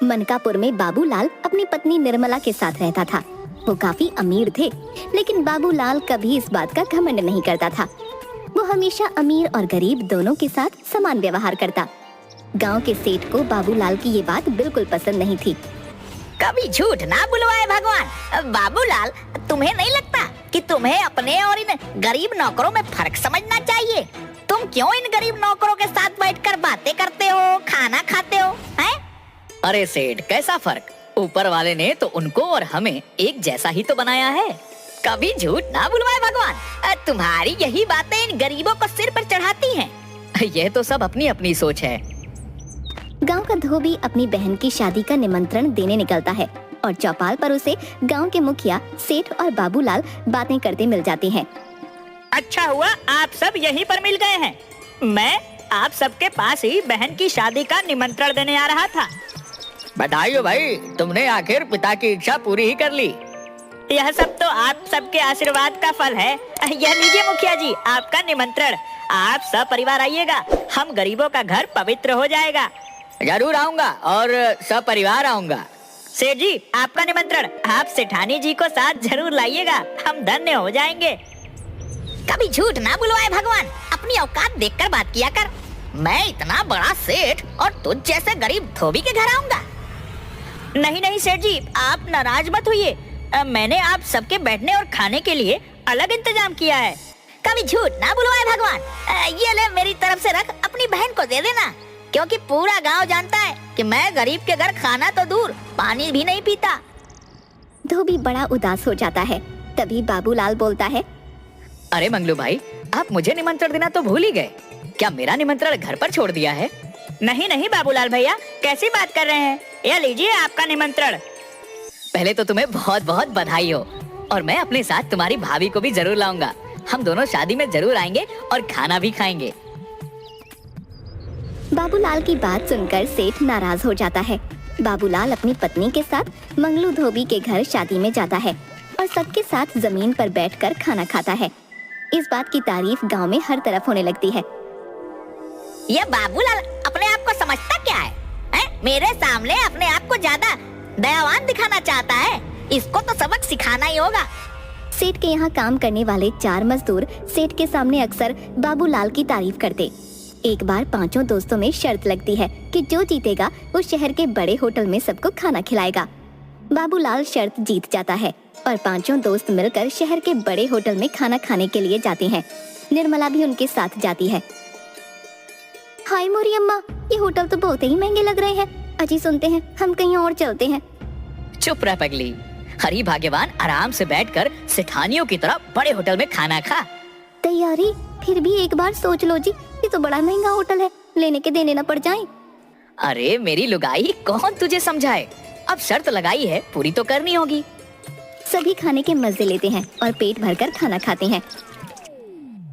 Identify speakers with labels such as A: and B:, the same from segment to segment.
A: मनकापुर में बाबूलाल अपनी पत्नी निर्मला के साथ रहता था। वो काफी अमीर थे, लेकिन बाबूलाल कभी इस बात का घमंड नहीं करता था। वो हमेशा अमीर और गरीब दोनों के साथ समान व्यवहार करता। गांव के सेठ को बाबूलाल की ये बात बिल्कुल पसंद नहीं थी।
B: कभी झूठ ना बुलवाए भगवान। बाबूलाल, तुम्हें नहीं लगता कि तुम्हें अपने और इन गरीब नौकरों में फर्क समझना चाहिए? तुम क्यों इन गरीब नौकरों के साथ बैठकर बातें करते हो, खाना खाते हो, हैं?
C: अरे सेठ, कैसा फर्क? ऊपर वाले ने तो उनको और हमें एक जैसा ही तो बनाया है।
B: कभी झूठ ना बुलवाए भगवान। तुम्हारी यही बातें इन गरीबों को सिर पर चढ़ाती हैं।
C: यह तो सब अपनी अपनी सोच है।
A: गांव का धोबी अपनी बहन की शादी का निमंत्रण देने निकलता है और चौपाल पर उसे गांव के मुखिया सेठ और बाबूलाल बातें करते मिल जाते हैं।
D: अच्छा हुआ आप सब यहीं पर मिल गए हैं। मैं आप सबके पास ही बहन की शादी का निमंत्रण देने आ रहा था।
C: बधाई हो भाई, तुमने आखिर पिता की इच्छा पूरी ही कर ली।
D: यह सब तो आप सबके आशीर्वाद का फल है। यह लीजिए मुखिया जी, आपका निमंत्रण। आप सब परिवार आइएगा, हम गरीबों का घर पवित्र हो जाएगा।
C: जरूर आऊंगा और सब परिवार आऊंगा।
D: सेठ जी, आपका निमंत्रण। आप सेठानी जी को साथ जरूर लाइएगा, हम धन्य हो जाएंगे।
B: कभी झूठ ना बुलवाए भगवान। अपनी औकात देखकर बात किया कर। मैं इतना बड़ा सेठ और तुझ जैसे गरीब धोबी के घर आऊंगा?
D: नहीं नहीं सेठ जी, आप नाराज मत होइए। मैंने आप सबके बैठने और खाने के लिए अलग इंतजाम किया है।
B: कभी झूठ ना बुलवाए भगवान। ये ले, मेरी तरफ से रख, अपनी बहन को दे देना, क्योंकि पूरा गांव जानता है कि मैं गरीब के घर खाना तो दूर पानी भी नहीं पीता।
A: धोबी बड़ा उदास हो जाता है। तभी बाबूलाल बोलता है,
C: अरे मंगलू भाई, आप मुझे निमंत्रण देना तो भूल ही गए। क्या मेरा निमंत्रण घर पर छोड़ दिया है?
D: नहीं नहीं बाबूलाल भैया, कैसी बात कर रहे हैं? यह लीजिए आपका निमंत्रण।
C: पहले तो तुम्हें बहुत बहुत बधाई हो, और मैं अपने साथ तुम्हारी भाभी को भी जरूर लाऊंगा। हम दोनों शादी में जरूर आएंगे और खाना भी खाएंगे।
A: बाबूलाल की बात सुनकर सेठ नाराज हो जाता है। बाबूलाल अपनी पत्नी के साथ मंगलू धोबी के घर शादी में जाता है और सबके साथ जमीन पर बैठकर खाना खाता है। इस बात की तारीफ गांव में हर तरफ होने लगती है।
B: ये बाबूलाल अपने आप को समझता क्या है? मेरे सामने अपने आप को ज्यादा दयावान दिखाना चाहता है। इसको तो सबक सिखाना ही होगा।
A: सेठ के यहाँ काम करने वाले 4 मजदूर सेठ के सामने अक्सर बाबूलाल की तारीफ करते। एक बार 5 दोस्तों में शर्त लगती है कि जो जीतेगा वो शहर के बड़े होटल में सबको खाना खिलाएगा। बाबूलाल शर्त जीत जाता है और 5 दोस्त मिलकर शहर के बड़े होटल में खाना खाने के लिए जाते हैं। निर्मला भी उनके साथ जाती है। हाय मोरी अम्मा, ये होटल तो बहुत ही महंगे लग रहे हैं। अजी सुनते हैं, हम कहीं और चलते हैं।
C: चुप रह पगली। हरी भाग्यवान आराम से बैठकर सेठानियों की तरह बड़े होटल में खाना खा।
A: तैयारी फिर भी एक बार सोच लो जी, ये तो बड़ा महंगा होटल है, लेने के देने न पड़ जाएं।
C: अरे मेरी लुगाई, कौन तुझे समझाए? अब शर्त लगाई है, पूरी तो करनी होगी।
A: सभी खाने के मजे लेते हैं और पेट भरकर खाना खाते हैं।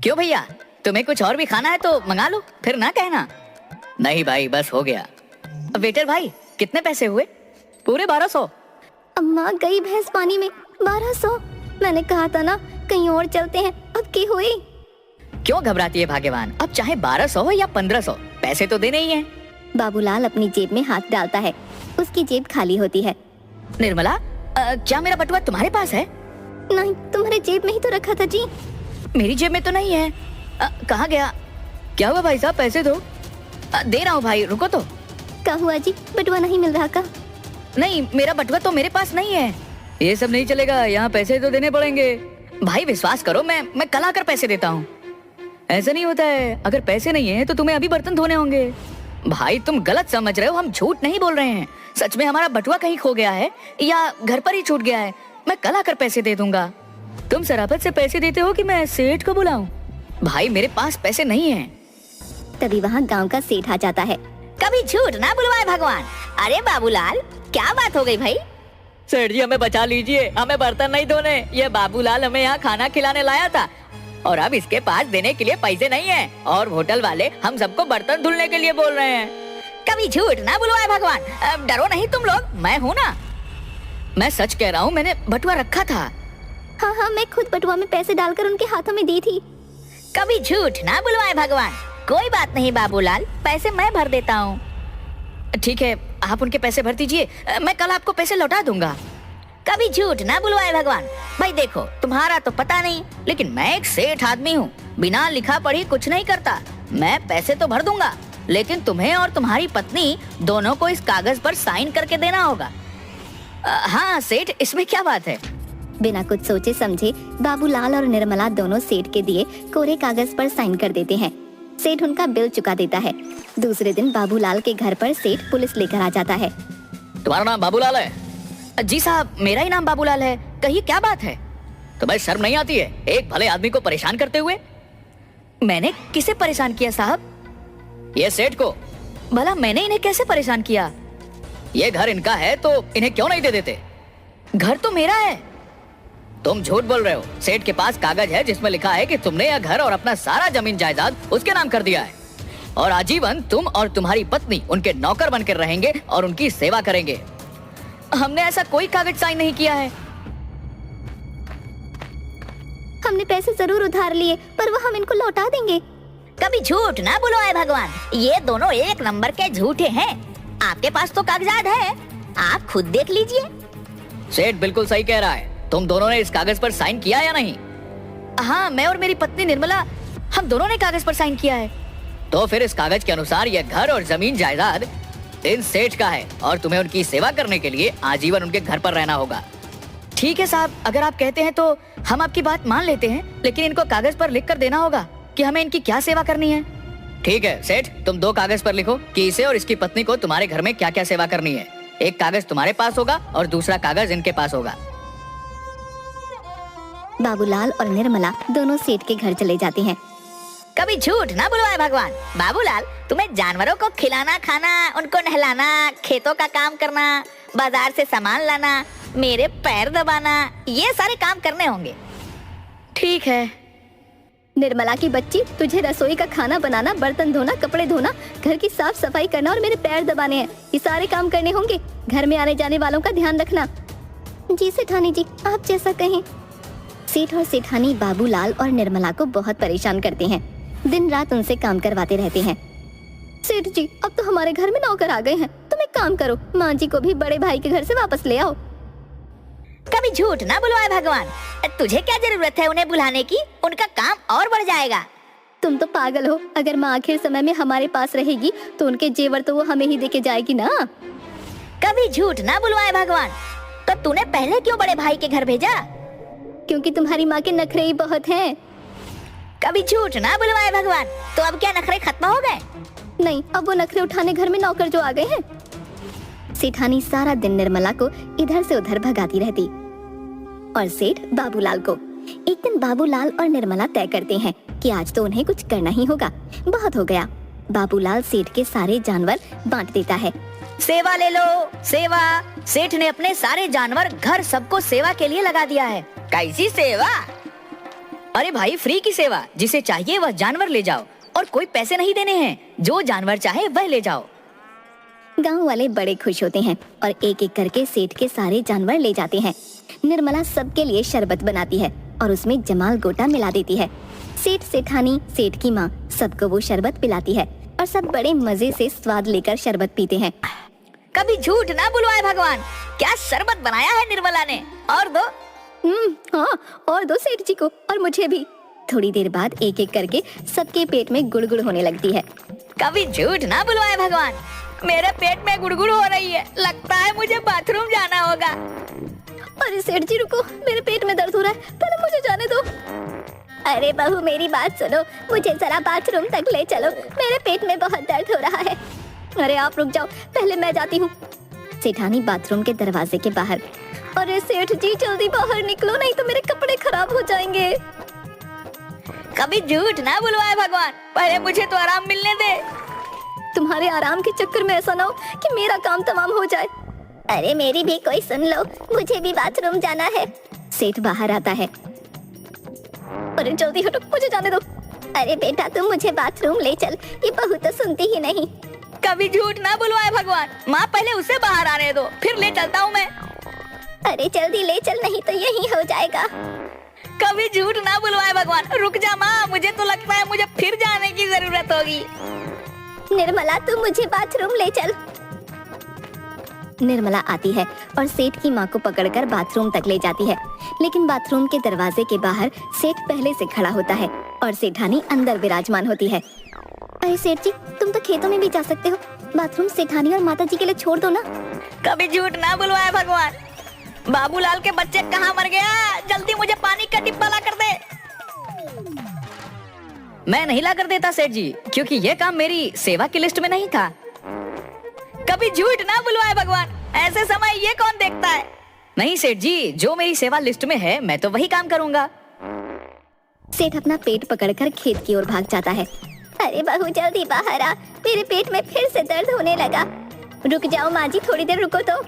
C: क्यों भैया, तुम्हें कुछ और भी खाना है तो मंगा लो, फिर ना कहना। नहीं भाई, बस हो गया। वेटर भाई, कितने पैसे हुए? पूरे 1200।
A: अम्मा गई भैंस पानी में। 1200? मैंने कहा था ना कहीं और चलते हैं, अब की हुई?
C: क्यों घबराती है भाग्यवान? अब चाहे 1200 हो या 1500, पैसे तो देने ही हैं।
A: बाबूलाल अपनी जेब में हाथ डालता है। उसकी जेब खाली होती है।
C: निर्मला, क्या मेरा बटुआ तुम्हारे पास है?
A: नहीं, तुम्हारे जेब में ही तो रखा था जी।
C: मेरी जेब में तो नहीं है। कहाँ गया? क्या हुआ भाई साहब, पैसे दो। दे रहा हूँ भाई, रुको तो।
A: क्या हुआ जी, बटुआ नहीं मिल रहा का?
C: नहीं, मेरा बटुआ तो मेरे पास नहीं है। ये सब नहीं चलेगा, यहाँ पैसे तो देने पड़ेंगे। भाई विश्वास करो, मैं कल आकर पैसे देता हूँ। ऐसा नहीं होता है, अगर पैसे नहीं है तो तुम्हें अभी बर्तन धोने होंगे। भाई तुम गलत समझ रहे हो, हम झूठ नहीं बोल रहे हैं। सच में हमारा बटुआ कहीं खो गया है या घर पर ही छूट गया है। मैं कल आकर पैसे दे दूंगा। तुम शराफत से पैसे देते हो कि मैं सेठ को बुलाऊं? भाई मेरे पास पैसे नहीं हैं।
A: तभी वहाँ गांव का सेठ आ जाता है।
B: कभी झूठ ना बुलवाए भगवान। अरे बाबूलाल, क्या बात हो गई भाई?
C: सेठ जी हमें बचा लीजिए, हमें बर्तन नहीं धोने। ये बाबूलाल हमें यहाँ खाना खिलाने लाया था और अब इसके पास देने के लिए पैसे नहीं है, और होटल वाले हम सबको बर्तन धुलने के लिए बोल रहे हैं।
B: कभी झूठ ना बुलवाए भगवान। अब डरो नहीं तुम लोग, मैं हूँ ना।
C: मैं सच कह रहा हूँ, मैंने बटुआ रखा था।
A: हाँ, मैं खुद बटुआ में पैसे डालकर उनके हाथों में दी थी।
B: कभी झूठ ना बुलवाए भगवान। कोई बात नहीं बाबूलाल, पैसे मैं भर देता हूँ।
C: ठीक है, आप उनके पैसे भर दीजिए, मैं कल आपको पैसे लौटा दूंगा।
B: कभी झूठ ना बुलवाए भगवान। भाई देखो, तुम्हारा तो पता नहीं, लेकिन मैं एक सेठ आदमी हूँ, बिना लिखा पढ़ी कुछ नहीं करता। मैं पैसे तो भर दूंगा, लेकिन तुम्हें और तुम्हारी पत्नी दोनों को इस कागज पर साइन करके देना होगा।
C: हाँ सेठ, इसमें क्या बात है?
A: बिना कुछ सोचे समझे बाबूलाल और निर्मला दोनों सेठ के दिए कोरे कागज पर साइन कर देते हैं। सेठ उनका बिल चुका देता है। दूसरे दिन बाबूलाल के घर पर सेठ पुलिस लेकर आ जाता है।
C: तुम्हारा नाम बाबूलाल है? जी साहब, मेरा ही नाम बाबूलाल है। कहिए क्या बात है? तुम्हें शर्म नहीं आती है एक भले आदमी को परेशान करते हुए?
B: मैंने किसे परेशान किया साहब?
C: ये सेठ को।
B: भला मैंने इन्हें कैसे परेशान किया?
C: ये घर इनका है तो इन्हें क्यों नहीं दे देते?
B: घर तो मेरा है।
C: तुम झूठ बोल रहे हो। सेठ के पास कागज है जिसमें लिखा है कि तुमने यह घर और अपना सारा जमीन जायदाद उसके नाम कर दिया है, और आजीवन तुम और तुम्हारी पत्नी उनके नौकर बनकर रहेंगे और उनकी सेवा करेंगे।
B: हमने ऐसा कोई कागज साइन नहीं किया है।
A: हमने पैसे जरूर उधार लिए, पर वो हम इनको लौटा देंगे।
B: कभी झूठ ना बुलवाए भगवान। ये दोनों एक नंबर के झूठे हैं। आपके पास तो कागजात है, आप खुद देख लीजिए।
C: सेठ बिल्कुल सही कह रहा है। तुम दोनों ने इस कागज पर साइन किया या नहीं?
B: हाँ, मैं और मेरी पत्नी निर्मला, हम दोनों ने कागज पर साइन किया है।
C: तो फिर इस कागज के अनुसार यह घर और जमीन जायदाद इन सेठ का है, और तुम्हें उनकी सेवा करने के लिए आजीवन उनके घर पर रहना होगा।
B: ठीक है साहब, अगर आप कहते हैं तो हम आपकी बात मान लेते हैं, लेकिन इनको कागज पर लिख कर देना होगा कि हमें इनकी क्या सेवा करनी है।
C: ठीक है सेठ, तुम 2 कागज पर लिखो कि इसे और इसकी पत्नी को तुम्हारे घर में क्या क्या सेवा करनी है। एक कागज तुम्हारे पास होगा और दूसरा कागज इनके पास होगा।
A: बाबूलाल और निर्मला दोनों सेठ के घर चले जाते हैं।
B: कभी झूठ ना बुलवाए भगवान। बाबूलाल, तुम्हें जानवरों को खिलाना, खाना, उनको नहलाना, खेतों का काम करना, बाजार से सामान लाना, मेरे पैर दबाना, ये सारे काम करने होंगे।
C: ठीक है।
A: निर्मला की बच्ची, तुझे रसोई का खाना बनाना, बर्तन धोना, कपड़े धोना, घर की साफ सफाई करना और मेरे पैर दबाने हैं। ये सारे काम करने होंगे। घर में आने जाने वालों का ध्यान रखना। जी सेठानी जी, आप जैसा कहें। सेठ और सेठानी बाबूलाल और निर्मला को बहुत परेशान करते हैं। दिन रात उनसे काम करवाते रहते हैं। सेठ जी, अब तो हमारे घर में नौकर आ गए हैं। तुम एक काम करो, माँ जी को भी बड़े भाई के घर से वापस ले आओ।
B: कभी झूठ ना बुलवाए भगवान। तुझे क्या जरूरत है उन्हें बुलाने की? उनका काम और बढ़ जाएगा।
A: तुम तो पागल हो। अगर माँ आखिर समय में हमारे पास रहेगी तो उनके जेवर तो वो हमें ही देके जाएगी ना।
B: कभी झूठ ना बुलवाए भगवान। तो तूने पहले क्यों बड़े भाई के घर भेजा?
A: क्योंकि तुम्हारी माँ के नखरे ही बहुत हैं।
B: कभी झूठ ना बुलवाए भगवान। तो अब क्या नखरे खत्म हो गए?
A: नहीं, अब वो नखरे उठाने घर में नौकर जो आ गए हैं। सेठानी सारा दिन निर्मला को इधर से उधर भगाती रहती और सेठ बाबूलाल को। एक दिन बाबूलाल और निर्मला तय करते हैं कि आज तो उन्हें कुछ करना ही होगा। बहुत हो गया। बाबूलाल सेठ के सारे जानवर बांट देता है।
B: सेवा ले लो, सेवा। सेठ ने अपने सारे जानवर, घर सबको सेवा के लिए लगा दिया है। कैसी सेवा?
C: अरे भाई, फ्री की सेवा। जिसे चाहिए वह जानवर ले जाओ, और कोई पैसे नहीं देने हैं। जो जानवर चाहे वह ले जाओ।
A: गांव वाले बड़े खुश होते हैं और एक एक करके सेठ के सारे जानवर ले जाते हैं। निर्मला सबके लिए शरबत बनाती है और उसमें जमाल गोटा मिला देती है। सेठ, सेठानी, सेठ की माँ सबको वो शरबत पिलाती है और सब बड़े मजे से स्वाद लेकर शरबत पीते हैं।
B: कभी झूठ ना बुलवाए भगवान। क्या शरबत बनाया है निर्मला ने? और दो।
A: हाँ, और दो सेठ जी को और मुझे भी। थोड़ी देर बाद एक एक करके सबके पेट में गुड़गुड़ होने लगती है।
B: कभी झूठ ना बुलवाए भगवान। मेरे पेट में गुड़गुड़ हो रही है। लगता है मुझे बाथरूम जाना होगा।
A: अरे सेठ जी रुको, मेरे पेट में दर्द हो रहा है, पहले मुझे जाने दो। अरे बहू, मेरी बात सुनो, मुझे जरा बाथरूम तक ले चलो, मेरे पेट में बहुत दर्द हो रहा है। अरे आप रुक जाओ, पहले मैं जाती हूँ। सेठानी बाथरूम के दरवाजे के बाहर। अरे सेठ जी जल्दी बाहर निकलो, नहीं तो मेरे कपड़े खराब हो जाएंगे।
B: कभी झूठ ना बुलवाए भगवान। पहले मुझे तो आराम मिलने दे।
A: तुम्हारे आराम के चक्कर में ऐसा ना हो कि मेरा काम तमाम हो जाए। अरे मेरी भी कोई सुन लो, मुझे भी बाथरूम जाना है। सेठ बाहर आता है। अरे जल्दी हटो, मुझे जाने दो। अरे बेटा तुम मुझे बाथरूम ले चल, ये बहू तो सुनती ही नहीं।
B: कभी झूठ ना बुलवाए भगवान। माँ पहले उसे बाहर आने दो, फिर ले चलता हूँ मैं।
A: अरे जल्दी ले चल, नहीं तो यही हो जाएगा।
B: कभी झूठ ना बुलवाए भगवान। रुक जा माँ, मुझे तो लगता है मुझे फिर जाने की जरूरत होगी।
A: निर्मला तू मुझे बाथरूम ले चल। निर्मला आती है और सेठ की माँ को पकड़कर बाथरूम तक ले जाती है, लेकिन बाथरूम के दरवाजे के बाहर सेठ पहले से खड़ा होता है और सेठानी अंदर विराजमान होती है। अरे सेठ जी, तुम तो खेतों में भी जा सकते हो, बाथरूम सेठानी और माता जी के लिए छोड़ दो ना।
D: कभी झूठ ना बुलवाए भगवान। बाबूलाल के बच्चे कहाँ मर गया? जल्दी मुझे पानी का डिब्बा ला कर दे।
C: मैं नहीं ला कर देता सेठ जी, क्योंकि ये काम मेरी सेवा की लिस्ट में नहीं था।
D: कभी झूठ ना बुलवाए भगवान। ऐसे समय ये कौन देखता है?
C: नहीं सेठ जी, जो मेरी सेवा लिस्ट में है मैं तो वही काम करूंगा।
A: सेठ अपना पेट पकड़कर खेत की ओर भाग जाता है। अरे बहू जल्दी बाहर आ, मेरे पेट में फिर से दर्द होने लगा। रुक जाओ माँ जी, थोड़ी देर रुको तो।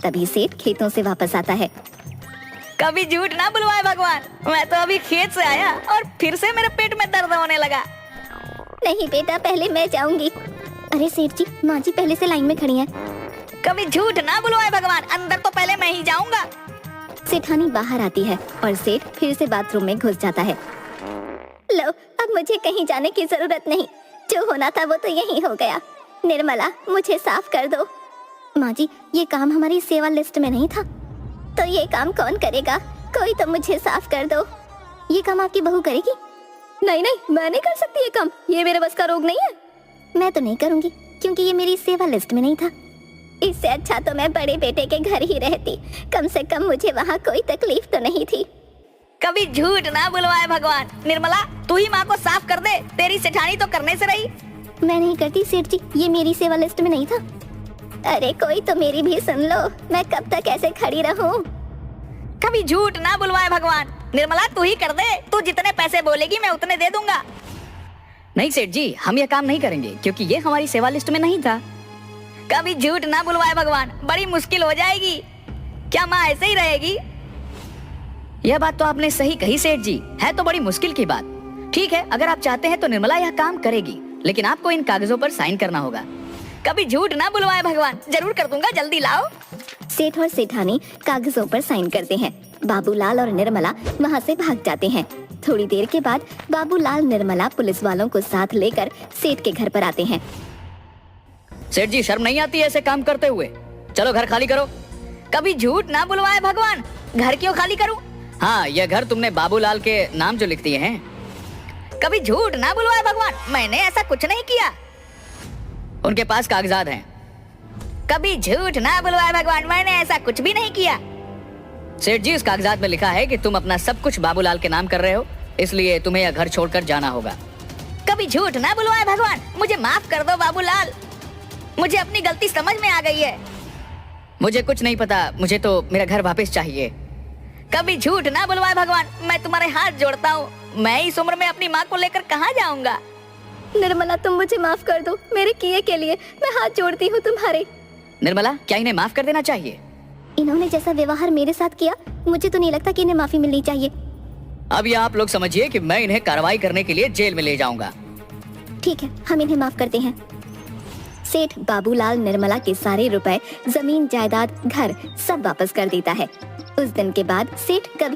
A: तभी सेठ खेतों से वापस आता है।
D: कभी झूठ ना बुलवाए भगवान। मैं तो अभी खेत से आया और फिर से मेरे पेट में दर्द होने लगा।
A: नहीं बेटा, पहले मैं जाऊंगी। अरे सेठ जी, माँ जी पहले से लाइन में खड़ी हैं।
D: कभी झूठ ना बुलवाए भगवान। अंदर तो पहले मैं ही जाऊंगा।
A: सेठानी बाहर आती है और सेठ फिर से बाथरूम में घुस जाता है। लो, अब मुझे कहीं जाने की जरूरत नहीं, जो होना था वो तो यही हो गया। निर्मला, मुझे साफ कर दो। माँ जी, ये काम हमारी सेवा लिस्ट में नहीं था। तो ये काम कौन करेगा? कोई तो मुझे साफ कर दो। ये काम आपकी बहू करेगी? नहीं नहीं, मैं नहीं कर सकती ये काम, ये मेरे बस का रोग नहीं है। मैं तो नहीं करूंगी, क्योंकि ये मेरी सेवा लिस्ट में नहीं था। इससे अच्छा तो मैं बड़े बेटे के घर ही रहती, कम से कम मुझे वहाँ कोई तकलीफ तो नहीं थी।
D: कभी झूठ ना बुलवाए भगवान। निर्मला, तू ही माँ को साफ कर दे, तेरी सेठानी तो करने से रही।
A: मैं नहीं करती सेठ जी, ये मेरी सेवा लिस्ट में नहीं था। अरे कोई तो मेरी भी सुन लो, मैं कब तक ऐसे खड़ी रहूं?
D: कभी झूठ ना बुलवाए भगवान। निर्मला, तू ही कर दे, तू जितने पैसे बोलेगी मैं उतने दे दूंगा।
C: नहीं सेठ जी, हम यह काम नहीं करेंगे, क्योंकि ये हमारी सेवा लिस्ट में नहीं था।
D: कभी झूठ ना बुलवाए भगवान। बड़ी मुश्किल हो जाएगी। क्या माँ ऐसे ही रहेगी?
C: यह बात तो आपने सही कही सेठ जी, है तो बड़ी मुश्किल की बात। ठीक है, अगर आप चाहते हैं तो निर्मला यह काम करेगी, लेकिन आपको इन कागजों पर साइन करना होगा।
D: कभी झूठ ना बुलवाए भगवान। जरूर कर दूंगा, जल्दी लाओ।
A: सेठ और सेठानी कागजों पर साइन करते हैं। बाबूलाल और निर्मला वहाँ से भाग जाते हैं। थोड़ी देर के बाद बाबूलाल निर्मला पुलिस वालों को साथ लेकर सेठ के घर पर आते हैं।
C: सेठ जी, शर्म नहीं आती ऐसे काम करते हुए? चलो घर खाली करो।
D: कभी झूठ ना बुलवाए भगवान। घर क्यों खाली करूं?
C: हाँ, यह घर तुमने बाबूलाल के नाम जो लिख दिए हैं।
D: कभी झूठ ना बुलवाए भगवान। मैंने ऐसा कुछ नहीं किया।
C: उनके पास कागजात हैं।
D: कभी झूठ ना बुलवाए भगवान। मैंने ऐसा कुछ भी नहीं किया।
C: सेठ जी, इस कागजात में लिखा है कि तुम अपना सब कुछ बाबूलाल के नाम कर रहे हो, इसलिए तुम्हें यह घर छोड़कर जाना होगा।
D: कभी झूठ ना बुलवाए भगवान। मुझे माफ कर दो बाबूलाल, मुझे अपनी गलती समझ में आ गई है।
C: मुझे कुछ नहीं पता, मुझे तो मेरा घर वापस चाहिए।
D: कभी झूठ ना बुलवाए भगवान। मैं तुम्हारे हाथ जोड़ता हूँ। मैं इस उम्र में अपनी माँ को लेकर कहाँ जाऊंगा?
A: निर्मला, तुम मुझे माफ कर दो, मेरे किए के लिए मैं हाथ जोड़ती हूँ तुम्हारे।
C: निर्मला, क्या इन्हें माफ कर देना चाहिए?
A: इन्होंने जैसा व्यवहार मेरे साथ किया, मुझे तो नहीं लगता कि इन्हें माफी मिलनी चाहिए।
C: अब यह आप लोग समझिए कि मैं इन्हें कार्रवाई करने के लिए जेल में ले जाऊंगा।
A: ठीक है, हम इन्हें माफ करते हैं। सेठ बाबूलाल निर्मला के सारे रुपए, जमीन जायदाद, घर सब वापस कर देता है। उस दिन के बाद सेठ कभी